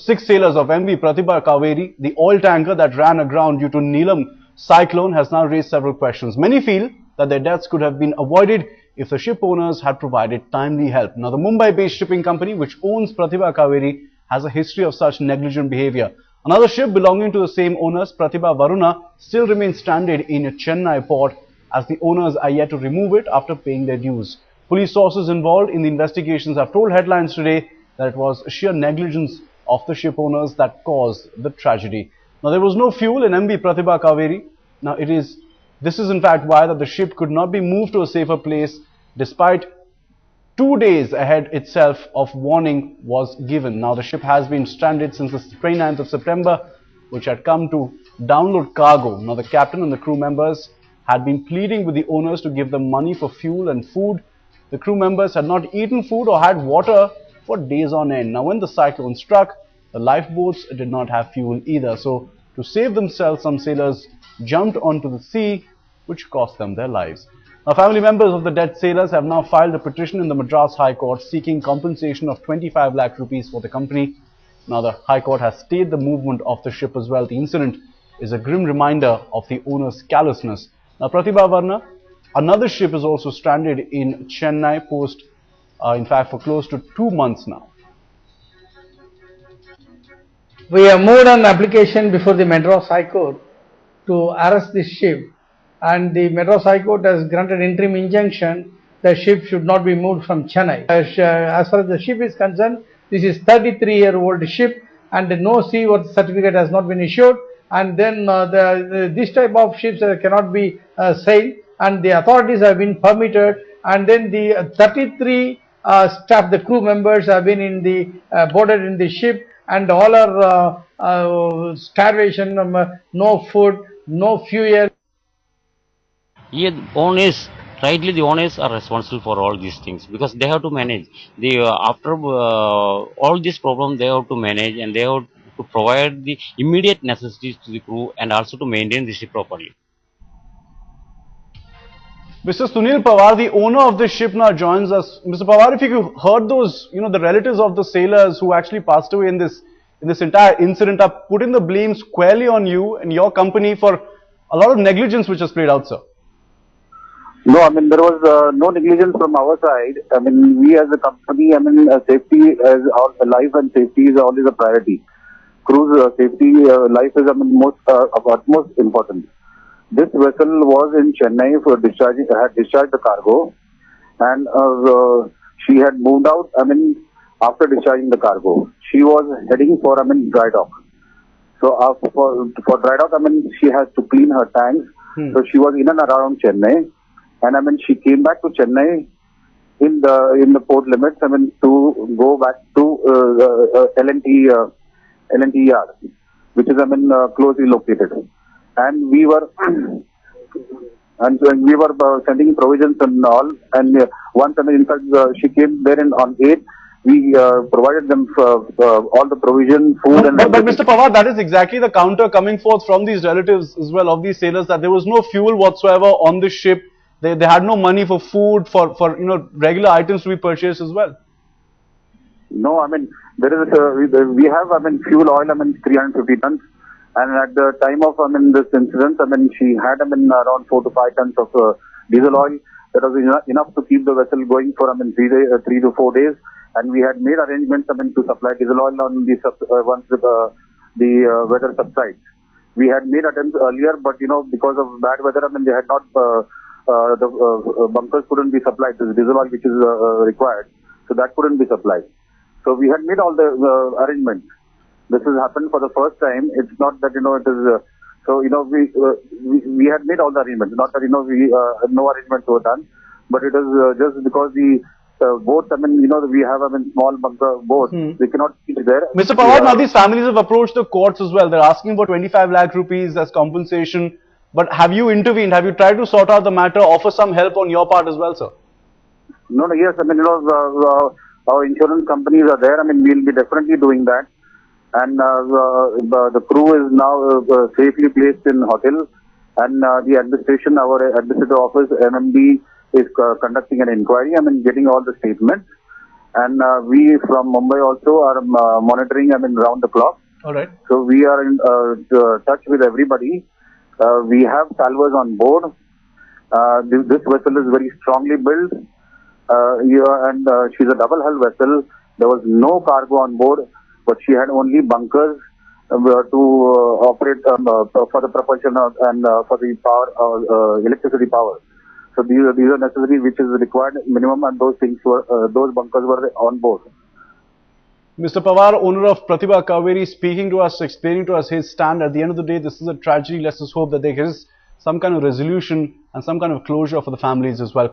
Six sailors of MV Pratibha Cauvery, the oil tanker that ran aground due to Neelam cyclone, has now raised several questions. Many feel that their deaths could have been avoided if the ship owners had provided timely help. Now, the Mumbai-based shipping company which owns Pratibha Cauvery has a history of such negligent behavior. Another ship belonging to the same owners, Pratibha Varuna, still remains stranded in Chennai port as the owners are yet to remove it after paying their dues. Police sources involved in the investigations have told Headlines today that it was sheer negligence of the ship owners that caused the tragedy. Now, there was no fuel in MV Pratibha Cauvery. Now, this is in fact why that the ship could not be moved to a safer place despite 2 days ahead itself of warning was given. Now, the ship has been stranded since the 29th of September, which had come to download cargo. Now, the captain and the crew members had been pleading with the owners to give them money for fuel and food. The crew members had not eaten food or had water for days on end. Now, when the cyclone struck, the lifeboats did not have fuel either. So, to save themselves, some sailors jumped onto the sea, which cost them their lives. Now, family members of the dead sailors have now filed a petition in the Madras High Court seeking compensation of 25 lakh rupees for the company. Now, the High Court has stayed the movement of the ship as well. The incident is a grim reminder of the owner's callousness. Now, Pratibha Varuna, another ship is also stranded in Chennai post, in fact, for close to 2 months now. We have moved an application before the Madras High Court to arrest this ship, and the Madras High Court has granted interim injunction. The ship should not be moved from Chennai. As far as the ship is concerned, this is 33-year-old ship, and no seaworthy certificate has not been issued. And then this type of ships cannot be sailed, and the authorities have been permitted. And then the 33 staff, the crew members, have been in the boarded in the ship, and all are starvation, no food, no fuel. Yeah, owners, rightly the owners are responsible for all these things because they have to manage. After all this problem, they have to manage and they have to provide the immediate necessities to the crew and also to maintain the ship properly. Mr. Sunil Pawar, the owner of the ship, now joins us. Mr. Pawar, if you heard those, the relatives of the sailors who actually passed away in this entire incident are putting the blame squarely on you and your company for a lot of negligence which has played out, sir. No, there was no negligence from our side. We as a company, safety as life and safety is always a priority. Crew's safety, life is of utmost importance. This vessel was in Chennai for discharging, had discharged the cargo, and she had moved out, after discharging the cargo. She was heading for, dry dock. So, for dry dock, she has to clean her tanks. So, she was in and around Chennai, and she came back to Chennai in the port limits, to go back to L&T yard, which is, closely located. And we were sending provisions and all. And once, in fact, she came there on 8. We provided them all the provision, food, and but Mr. Pawar, that is exactly the counter coming forth from these relatives as well of these sailors, that there was no fuel whatsoever on the ship. They had no money for food, for regular items to be purchased as well. No, there is we have fuel oil 350 tons. And at the time of this incident, she had around 4 to 5 tons of diesel oil. That was enough to keep the vessel going for 3 to 4 days. And we had made arrangements to supply diesel oil on the once the weather subsides. We had made attempts earlier, but because of bad weather, they had not the bunkers couldn't be supplied. This diesel oil which is required, so that couldn't be supplied. So we had made all the arrangements. This has happened for the first time. It's not that, it is, so, we had made all the arrangements. Not that, no arrangements were done, but it is just because the boats, we have, small bunker boats, they cannot reach there. Mr. Pawar, now these families have approached the courts as well. They're asking for 25 lakh rupees as compensation. But have you intervened? Have you tried to sort out the matter, offer some help on your part as well, sir? No, yes, our insurance companies are there. We'll be definitely doing that. And the crew is now safely placed in hotel, and the administration, our administrative office, MMD, is conducting an inquiry. Getting all the statements, and we from Mumbai also are monitoring, I mean, round the clock. All right. So we are in touch with everybody. We have salvors on board. This vessel is very strongly built, and she's a double hull vessel. There was no cargo on board, but she had only bunkers to operate for the propulsion and for the power, electricity power. So these are necessary, which is required minimum, and those things were those bunkers were on board. Mr. Pawar, owner of Pratibha Cauvery, speaking to us, explaining to us his stand. At the end of the day, this is a tragedy. Let's just hope that there is some kind of resolution and some kind of closure for the families as well.